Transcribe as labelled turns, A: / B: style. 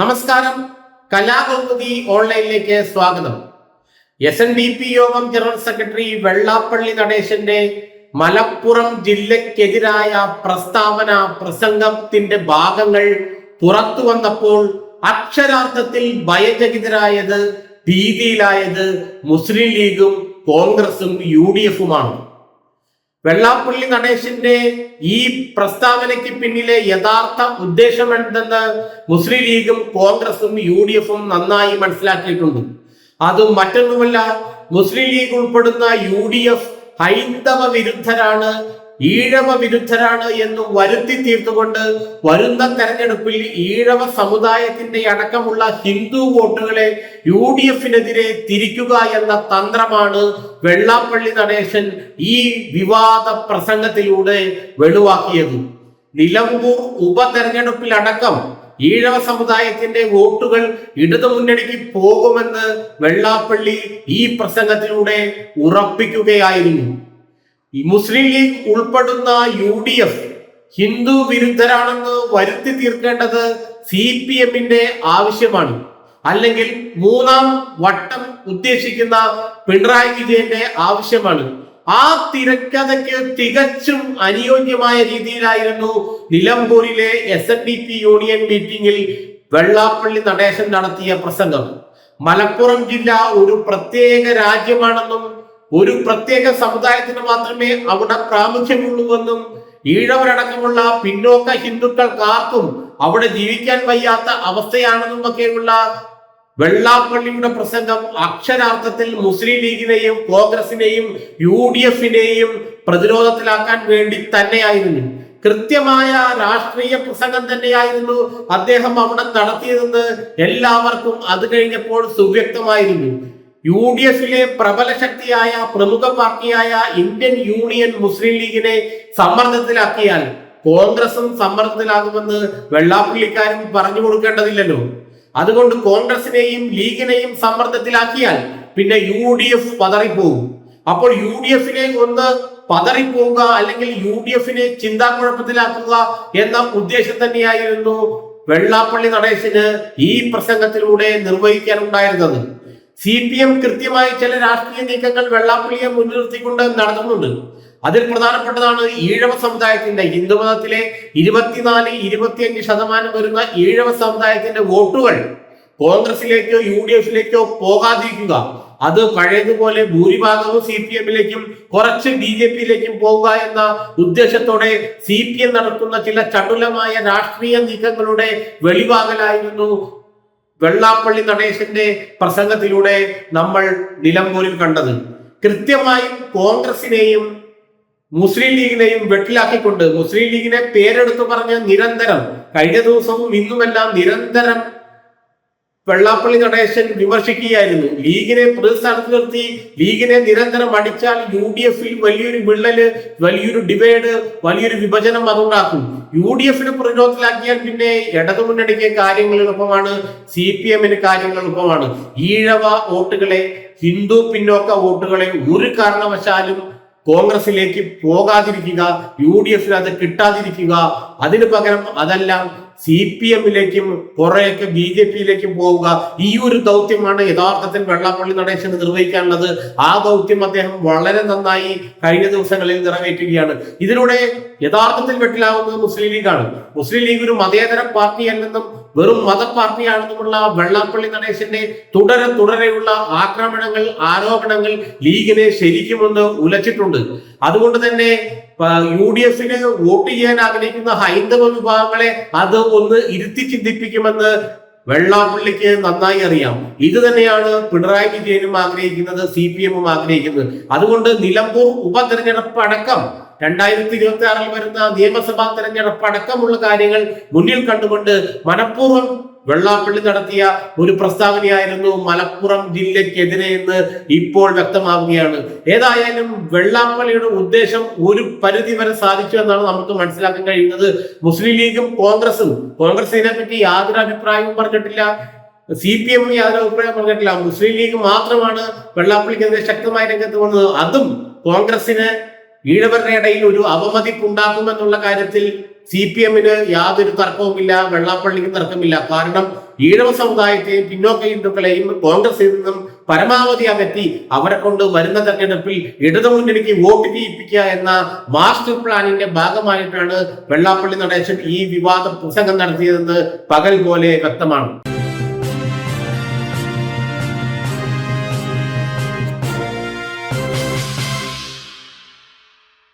A: നമസ്കാരം. കലാകൗമുദി ഓൺലൈനിലേക്ക് സ്വാഗതം. SNDP യോഗം ജനറൽ സെക്രട്ടറി വെള്ളാപ്പള്ളി നടേശന്റെ മലപ്പുറം ജില്ലയ്ക്കെതിരായ പ്രസംഗത്തിന്റെ ഭാഗങ്ങൾ പുറത്തു വന്നപ്പോൾ അക്ഷരാർത്ഥത്തിൽ ഭയചകിതരായത്, ഭീതിയിലായത് മുസ്ലിം ലീഗും കോൺഗ്രസും UDF-ഉമാണ്. വെള്ളാപ്പള്ളി നടേശന്റെ ഈ പ്രസ്താവനയ്ക്ക് പിന്നിലെ യഥാർത്ഥ ഉദ്ദേശം എന്തെന്ന് മുസ്ലിം ലീഗും കോൺഗ്രസും UDF-ഉം നന്നായി മനസ്സിലാക്കിയിട്ടുണ്ട്. അതും മറ്റൊന്നുമല്ല, മുസ്ലിം ലീഗ് ഉൾപ്പെടുന്ന UDF ഹൈന്ദവ വിരുദ്ധരാണ്, ഈഴവ വിരുദ്ധരാണ് എന്ന് വരുത്തി തീർത്തുകൊണ്ട് വരുന്ന തെരഞ്ഞെടുപ്പിൽ ഈഴവ സമുദായത്തിന്റെ അടക്കമുള്ള ഹിന്ദു വോട്ടുകളെ UDF-നെതിരെ തിരിക്കുക എന്ന തന്ത്രമാണ് വെള്ളാപ്പള്ളി നടേശൻ ഈ വിവാദ പ്രസംഗത്തിലൂടെ വെളിവാക്കിയത്. നിലമ്പൂർ ഉപതെരഞ്ഞെടുപ്പിലടക്കം ഈഴവ സമുദായത്തിന്റെ വോട്ടുകൾ ഇടതുമുന്നണിക്ക് പോകുമെന്ന് വെള്ളാപ്പള്ളി ഈ പ്രസംഗത്തിലൂടെ ഉറപ്പിക്കുകയായിരുന്നു. മുസ്ലിം ലീഗ് ഉൾപ്പെടുന്ന UDF ഹിന്ദു വിരുദ്ധരാണെന്ന് വരുത്തി തീർക്കേണ്ടത് CPM-ന്റെ ആവശ്യമാണ്. അല്ലെങ്കിൽ മൂന്നാം വട്ടം ഉദ്ദേശിക്കുന്ന പിണറായി വിജയന്റെ ആവശ്യമാണ്. ആ തിരക്കഥയ്ക്ക് തികച്ചും അനുയോജ്യമായ രീതിയിലായിരുന്നു നിലമ്പൂരിലെ SNDP യൂണിയൻ മീറ്റിംഗിൽ വെള്ളാപ്പള്ളി നടേശൻ നടത്തിയ പ്രസംഗം. മലപ്പുറം ജില്ല ഒരു പ്രത്യേക രാജ്യമാണെന്നും ഒരു പ്രത്യേക സമുദായത്തിന് മാത്രമേ അവിടെ പ്രാമുഖ്യമുള്ളൂവെന്നും ഈഴവരടക്കമുള്ള പിന്നോക്ക ഹിന്ദുക്കൾക്കാർക്കും അവിടെ ജീവിക്കാൻ വയ്യാത്ത അവസ്ഥയാണെന്നും ഒക്കെയുള്ള വെള്ളാപ്പള്ളിയുടെ പ്രസംഗം അക്ഷരാർത്ഥത്തിൽ മുസ്ലിം ലീഗിനെയും കോൺഗ്രസിനെയും UDF-നെയും പ്രതിരോധത്തിലാക്കാൻ വേണ്ടി തന്നെയായിരുന്നു. കൃത്യമായ രാഷ്ട്രീയ പ്രസംഗം തന്നെയായിരുന്നു അദ്ദേഹം അവിടെ നടത്തിയതെന്ന് എല്ലാവർക്കും അത് കഴിഞ്ഞപ്പോൾ സുവ്യക്തമായിരുന്നു. UDF-ലെ പ്രബല ശക്തിയായ പ്രമുഖ പാർട്ടിയായ ഇന്ത്യൻ യൂണിയൻ മുസ്ലിം ലീഗിനെ സമ്മർദ്ദത്തിലാക്കിയാൽ കോൺഗ്രസും സമ്മർദ്ദത്തിലാകുമെന്ന് വെള്ളാപ്പള്ളിക്കാരും പറഞ്ഞു കൊടുക്കേണ്ടതില്ലല്ലോ. അതുകൊണ്ട് കോൺഗ്രസിനെയും ലീഗിനെയും സമ്മർദ്ദത്തിലാക്കിയാൽ പിന്നെ UDF പതറിപ്പോകും. അപ്പോൾ UDF-നെ ഒന്ന് പതറിപ്പോവുക, അല്ലെങ്കിൽ UDF-നെ ചിന്താക്കുഴപ്പത്തിലാക്കുക എന്ന ഉദ്ദേശം തന്നെയായിരുന്നു വെള്ളാപ്പള്ളി നടേശന് ഈ പ്രസംഗത്തിലൂടെ നിർവഹിക്കാനുണ്ടായിരുന്നത്. CPM കൃത്യമായി ചില രാഷ്ട്രീയ നീക്കങ്ങൾ വെള്ളാപ്പള്ളിയെ മുൻനിർത്തിക്കൊണ്ട് നടത്തുന്നുണ്ട്. അതിൽ പ്രധാനപ്പെട്ടതാണ് ഈഴവ സമുദായത്തിന്റെ, ഹിന്ദുമതത്തിലെ 24-25% വരുന്ന ഈഴവ സമുദായത്തിന്റെ വോട്ടുകൾ കോൺഗ്രസിലേക്കോ UDF-ലേക്കോ പോകാതിരിക്കുക. അത് പഴയതുപോലെ ഭൂരിഭാഗവും CPM-ലേക്കും കുറച്ച് BJP-യിലേക്കും പോവുക എന്ന ഉദ്ദേശത്തോടെ CPM നടത്തുന്ന ചില ചടുലമായ രാഷ്ട്രീയ നീക്കങ്ങളുടെ വെളിവാകലായിരുന്നു വെള്ളാപ്പള്ളി നടേശന്റെ പ്രസംഗത്തിലൂടെ നമ്മൾ നിലമ്പൂരിൽ കണ്ടത്. കൃത്യമായും കോൺഗ്രസിനെയും മുസ്ലിം ലീഗിനെയും വെട്ടിലാക്കിക്കൊണ്ട് മുസ്ലിം ലീഗിനെ പേരെടുത്തു പറഞ്ഞ് നിരന്തരം കഴിഞ്ഞ ദിവസവും ഇന്നുമെല്ലാം നിരന്തരം വെള്ളാപ്പള്ളി നടേശൻ വിമർശിക്കുകയായിരുന്നു. ലീഗിനെ പ്രതിസ്ഥാനത്ത് നിർത്തി ലീഗിനെ നിരന്തരം അടിച്ചാൽ UDF-ൽ വലിയൊരു വിള്ളല്, വലിയൊരു ഡിവൈഡ്, വലിയൊരു വിഭജനം അതുണ്ടാക്കും. UDF-നെ പ്രതിരോധത്തിലാക്കിയാൽ പിന്നെ ഇടതുമുന്നണിക്ക് കാര്യങ്ങൾ എളുപ്പമാണ്, CPM-ന് കാര്യങ്ങൾ എളുപ്പമാണ്. ഈഴവ വോട്ടുകളെ, ഹിന്ദു പിന്നോക്ക വോട്ടുകളെ ഒരു കാരണവശാലും കോൺഗ്രസിലേക്ക് പോകാതിരിക്കുക, UDF-ന് അത് കിട്ടാതിരിക്കുക. അതിനു പകരം അതെല്ലാം CPM-ലേക്കും കുറെയൊക്കെ BJP-യിലേക്കും പോവുക. ഈ ഒരു ദൗത്യമാണ് യഥാർത്ഥത്തിൽ വെള്ളാപ്പള്ളി നടേശന് നിർവഹിക്കാനുള്ളത്. ആ ദൗത്യം അദ്ദേഹം വളരെ നന്നായി കഴിഞ്ഞ ദിവസങ്ങളിൽ നിറവേറ്റുകയാണ്. ഇതിലൂടെ യഥാർത്ഥത്തിൽ വെട്ടിലാവുന്നത് മുസ്ലിം ലീഗാണ്. മുസ്ലിം ലീഗ് ഒരു മതേതര പാർട്ടിയല്ലെന്നും വെറും മത പാർട്ടിയാണെന്നുമുള്ള വെള്ളാപ്പള്ളി നടേശന്റെ തുടരെയുള്ള ആക്രമണങ്ങൾ, ആരോപണങ്ങൾ ലീഗിനെ ശരിക്കുമൊന്ന് ഉലച്ചിട്ടുണ്ട്. അതുകൊണ്ട് തന്നെ UDF-ന് വോട്ട് ചെയ്യാൻ ആഗ്രഹിക്കുന്ന ഹൈന്ദവ വിഭാഗങ്ങളെ അത് ഒന്ന് ഇരുത്തി ചിന്തിപ്പിക്കുമെന്ന് വെള്ളാപ്പള്ളിക്ക് നന്നായി അറിയാം. ഇത് തന്നെയാണ് പിണറായി വിജയനും ആഗ്രഹിക്കുന്നത്, CPM-ഉം ആഗ്രഹിക്കുന്നത്. അതുകൊണ്ട് നിലമ്പൂർ ഉപതെരഞ്ഞെടുപ്പ് അടക്കം 2026-ൽ വരുന്ന നിയമസഭാ തെരഞ്ഞെടുപ്പ് അടക്കമുള്ള കാര്യങ്ങൾ മുന്നിൽ കണ്ടുകൊണ്ട് മനഃപൂർവ്വം വെള്ളാപ്പള്ളി നടത്തിയ ഒരു പ്രസ്താവനയായിരുന്നു മലപ്പുറം ജില്ലയ്ക്കെതിരെ എന്ന് ഇപ്പോൾ വ്യക്തമാവുകയാണ്. ഏതായാലും വെള്ളാപ്പള്ളിയുടെ ഉദ്ദേശം ഒരു പരിധി വരെ സാധിച്ചു എന്നാണ് നമുക്ക് മനസ്സിലാക്കാൻ കഴിയുന്നത്. മുസ്ലിം ലീഗും കോൺഗ്രസിനെ പറ്റി യാതൊരു അഭിപ്രായവും പറഞ്ഞിട്ടില്ല, CPM യാതൊരു അഭിപ്രായം പറഞ്ഞിട്ടില്ല. മുസ്ലിം ലീഗ് മാത്രമാണ് വെള്ളാപ്പള്ളിക്കെതിരെ ശക്തമായ രംഗത്ത് വന്നത്. അതും കോൺഗ്രസിന് ഈഴവരുടെ ഇടയിൽ ഒരു അവമതിപ്പുണ്ടാക്കുമെന്നുള്ള കാര്യത്തിൽ CPM-ന് യാതൊരു തർക്കവുമില്ല, വെള്ളാപ്പള്ളിക്കും തർക്കമില്ല. കാരണം ഈഴവ സമുദായത്തെയും പിന്നോക്ക ഹിന്ദുക്കളെയും കോൺഗ്രസിൽ നിന്നും പരമാവധി അകറ്റി അവരെ കൊണ്ട് വരുന്ന തെരഞ്ഞെടുപ്പിൽ ഇടതുമുന്നണിക്ക് വോട്ട് ചെയ്യിപ്പിക്കുക എന്ന മാസ്റ്റർ പ്ലാനിന്റെ ഭാഗമായിട്ടാണ് വെള്ളാപ്പള്ളി നടേശൻ ഈ വിവാദ പ്രസംഗം നടത്തിയതെന്ന് പകൽ പോലെ വ്യക്തമാണ്.